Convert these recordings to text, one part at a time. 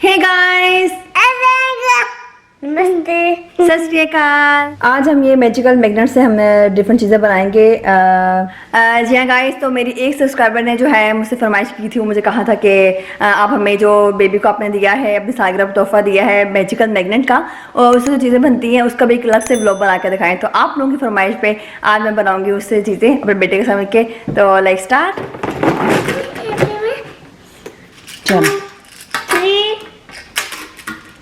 Hey guys, नमस्ते। सत श्री अकाल। आज हम ये मैजिकल मैग्नेट से हम डिफरेंट चीज़ें बनाएंगे। जी हाँ गाइस, तो मेरी एक सब्सक्राइबर ने जो है मुझसे फरमाइश की थी, वो मुझे कहा था कि आप हमें जो बेबी को आपने दिया है, अपनी सालगिरह पर तोहफा दिया है मैजिकल मैग्नेट का, और उससे जो चीज़ें बनती हैं उसका भी एक अलग से व्लॉग बना कर दिखाएं। तो आप लोगों की फरमाइश पे आज मैं बनाऊँगी उससे चीज़ें अपने बेटे के साथ मिलकर। तो लाइक स्टार्ट। चलो 3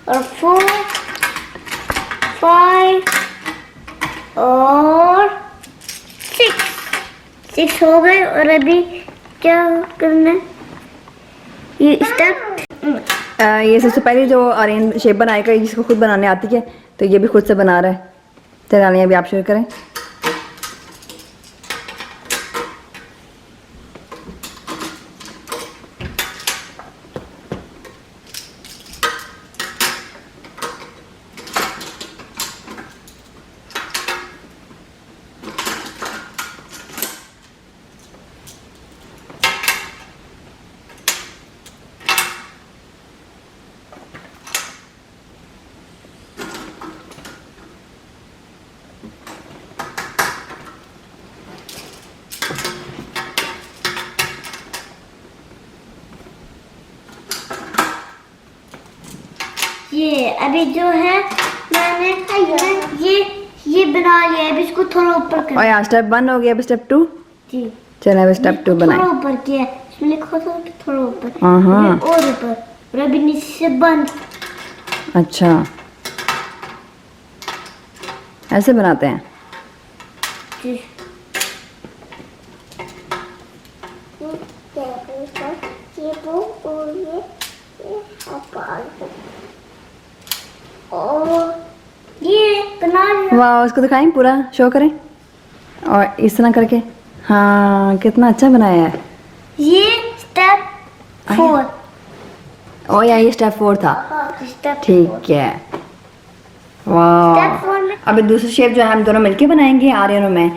और 4 5 और 6 हो गए। और अभी क्या करना है? ये स्टेप ये सबसे पहले जो आर्यन शेप बनाएगा, जिसको खुद बनाने आती है, तो ये भी खुद से बना रहा है। चलिए अभी आप शुरू करें। ये अभी जो है मैंने ये बना लिया। अभी इसको थोड़ा ऊपर कर। और यहाँ स्टेप 1 हो गया, अब स्टेप 2। जी, चलो अब स्टेप 2 बनाएं। थोड़ा ऊपर किया, इसमें लिखा था कि थोड़ा ऊपर। हाँ। अभी और ऊपर, और अभी नीचे से बंद। अच्छा, ऐसे बनाते हैं। जी। और ये बना लिया। वाह, उसको दिखाएं, पूरा शो करें और इस तरह करके। हाँ, कितना अच्छा बनाया है। ये स्टेप 4। और यहाँ ये स्टेप 4 था। स्टेप ठीक है। वाह, Step 4 में अभी दूसरी शेप जो है हम दोनों मिलके बनाएंगे आर्यनों में।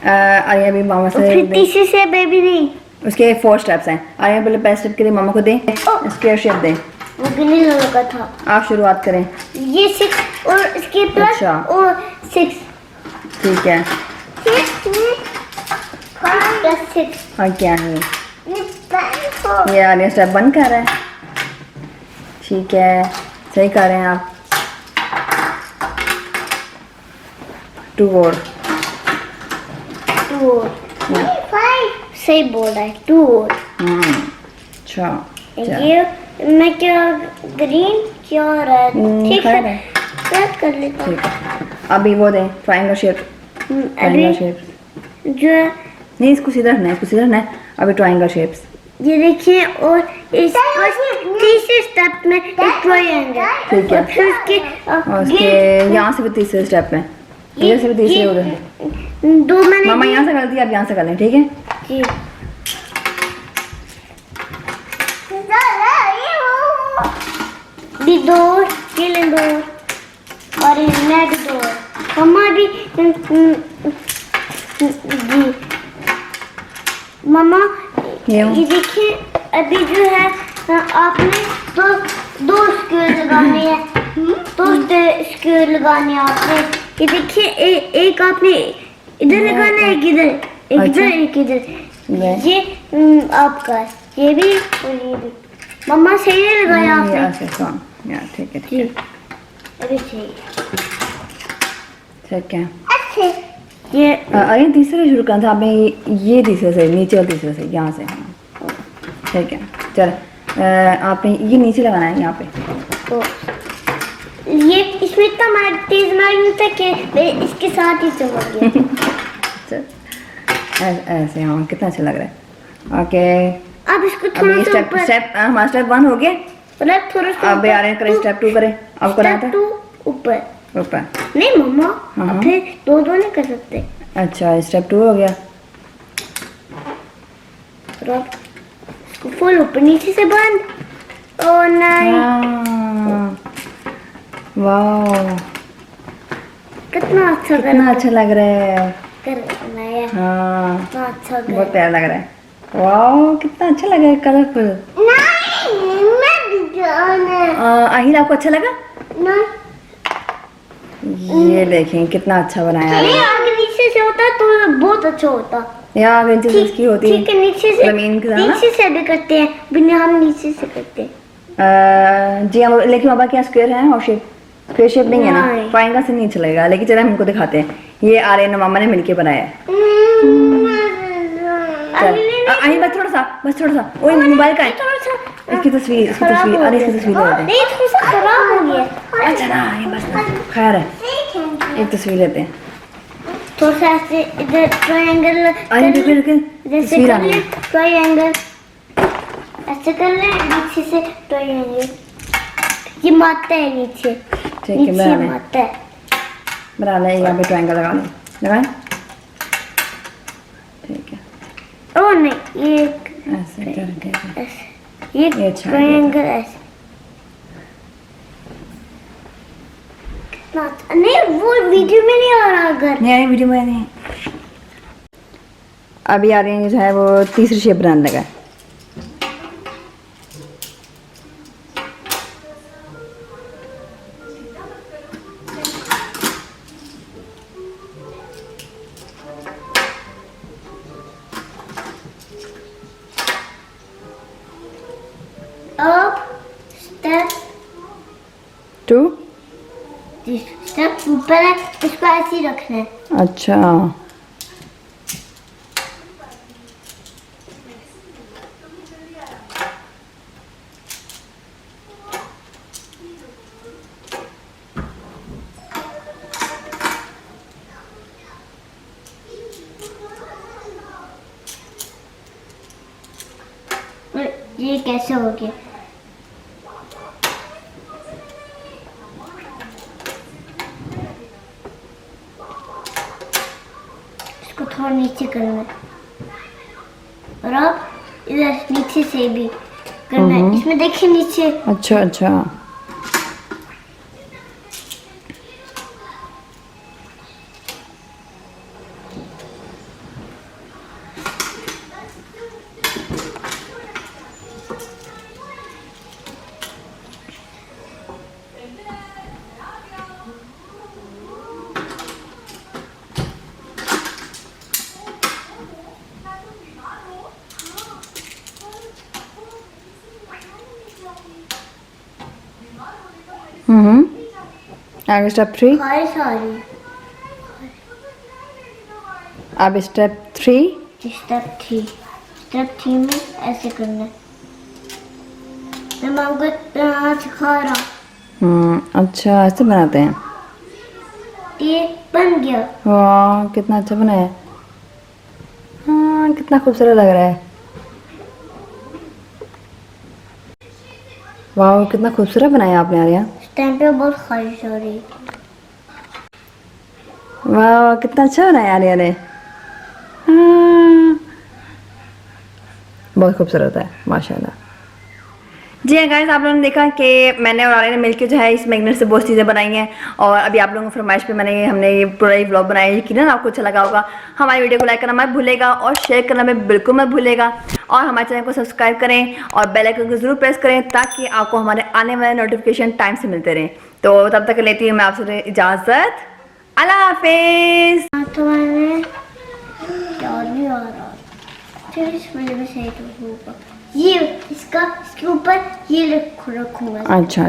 आर्यन अभी मामा से फिर तीसरी से बेबी नहीं, उसके 4 स्टेप्स हैं। आर्यन पहले पहले स्टेप के लिए मामा को दें, स्क्वायर शेप दें। वो भी नहीं लगा था। आप शुरुआत करें। ये 6 और इसके प्लस अच्छा। और 6 ठीक है। 5 + 6 और क्या है ये आर्यन स्टेप 1 कर रहा है। ठीक है, सही कर रहे हैं आप। 2 और 2 और 5 सही बोल रहा है। 2 और अच्छा, चलो। ये मैं क्या ग्रीन क्या रेड? ठीक खा है, रहे हैं। रेड कर लेता हूँ। ठीक है, अभी वो दें ट्रायंगल शेप। ट्रायंगल अभी शेप जो है नहीं, इसको सीधा रखना है, इसको सीधा रखना है। अभी ट्रायंगल शेप्स। ये देखिए, और इस तीसरे स्टेप में एक ट्रायंगल। ठीक है। और फिर उसके और उसके यहाँ से भी तीसरे स्टेप में, इधर से भी तीसरे हो गए। दो मैंने मामा यहाँ से कर दिया, आप यहाँ से कर लें। ठीक है। जी। भी 2 ये ले 2 और मैं भी 2। मम्मा भी जी मम्मा ये देखिए, अभी जो है आपने दो स्क्वायर लगाने हैं। 2 स्क्वायर लगाने हैं आपने। ये देखिए, एक आपने इधर लगाना है, एक इधर, एक इधर, एक इधर। ये आपका, ये भी और ये भी। मम्मा सही नहीं लगाया आपने। ठीक है। जी, अभी सही। ठीक है। अच्छे ये अरे तीसरे शुरू करना था आपने, ये तीसरे से, नीचे और तीसरे से, यहाँ से। हाँ, ठीक है। चल, आपने ये नीचे लगाना है यहाँ पे। तो ये इसमें इतना तेज मारना था कि मैं इसके साथ ही चमक गया। चल, ऐसे। हाँ, कितना अच्छा लग रहा है। ओके, अब इसको अभी थोड़ा सा स्टेप ऊपर, स्टेप हमारा स्टेप 1 हो गया। मतलब थोड़ा सा अब आ रहे हैं, करें स्टेप 2 करें। आपको करना था ऊपर। ऊपर। नहीं मम्मा, हाँ। अब फिर दो नहीं कर सकते। अच्छा, स्टेप 2 हो गया। और अब इसको फुल ऊपर नीचे से बंद। ओ नहीं, वाह, कितना अच्छा कितना अच्छा लग रहा है। कर बनाया। हाँ, कितना अच्छा बहुत प्यारा लग रहा है। वाह, कितना अच्छा लग रहा है, कलरफुल। नहीं, मैं आहिल आपको अच्छा लगा? ये देखें कितना अच्छा बनाया है। अगर नीचे से होता तो बहुत अच्छा होता। यहाँ नीचे से इसकी होती ठीक है, नीचे से जमीन की तरह ना? नीचे से भी करते हैं, बिना हम नीचे से करते हैं। जी हाँ, लेकिन बाबा के यहाँ स्क्वायर है और शेप स्क्वायर शेप नहीं है ना, नहीं। ट्रायंगल से नहीं चलेगा। लेकिन चलो हम इनको दिखाते हैं। ये आर्यन और मामा ने मिलके बनाया है। चल आही बस थोड़ा सा ओए मोबाइल का है। इसकी तस्वीर अरे इसकी तस्वीर ले लेते हैं। नहीं, थोड़ा सा खराब हो गया। अच्छा ना ये बस खैर है, एक तस्वीर लेते हैं। थोड़ा सा ऐसे इधर ट्रायंगल आही देखो जैसे तस्वीर कर आ ले, गई। ट्रायंगल ऐसे कर ले, नीचे से ट्रायंगल। ये माता है नीचे, ठीक है नीचे बना ले माता है। यहाँ पे ट्रायंगल लगाएं। ठीक है ओ नहीं, ये ऐसे करके ऐसे, ये ये अच्छा ट्रायंगल ऐसे। कितना अच्छा- नहीं, वो वीडियो में नहीं आ रहा। अगर नहीं वीडियो में नहीं। अभी आ रही है जो है वो तीसरी शेप बनाने लगा है। अब स्टेप ऊपर है, इसको ऐसे ही रखना है। अच्छा ये कैसे हो गया? इसको थोड़ा नीचे करना है और अब इधर नीचे से भी करना है। इसमें देखिए नीचे अच्छा आगे स्टेप 3। सारी अब स्टेप 3। स्टेप 3 में ऐसे करना है। मैं आपको बनाना सिखा रहा। अच्छा ऐसे बनाते हैं। ये बन गया। वाह कितना अच्छा बनाया। हाँ कितना खूबसूरत लग रहा है। वाह कितना खूबसूरत बनाया आपने आर्या। इस टाइम पे बहुत ख्वाहिश हो रही। वाह कितना अच्छा बनाया आर्या ने। हाँ, बहुत खूबसूरत है माशाल्लाह। जी हाँ गाइस, आप लोगों ने देखा कि मैंने और आर्या ने मिलकर जो है इस मैग्नेट से बहुत चीज़ें बनाई हैं। और अभी आप लोगों की फरमाइश पे हमने ये पूरा ही व्लॉग बनाया है। यकीनन आपको अच्छा लगा होगा। हमारी वीडियो को लाइक करना मत भूलेगा और शेयर करना मैं बिल्कुल मत भूलेगा। और हमारे चैनल को सब्सक्राइब करें और बेल आइकन को ज़रूर प्रेस करें ताकि आपको हमारे आने वाले नोटिफिकेशन टाइम से मिलते रहें। तो तब तक लेती हूँ मैं आपसे इजाज़त। अल्लाह हाफिज़। तो मैंने याद नहीं आ रहा। चलिए इस वीडियो में सही तो होगा। ये इसके ऊपर ये रखूंगा। अच्छा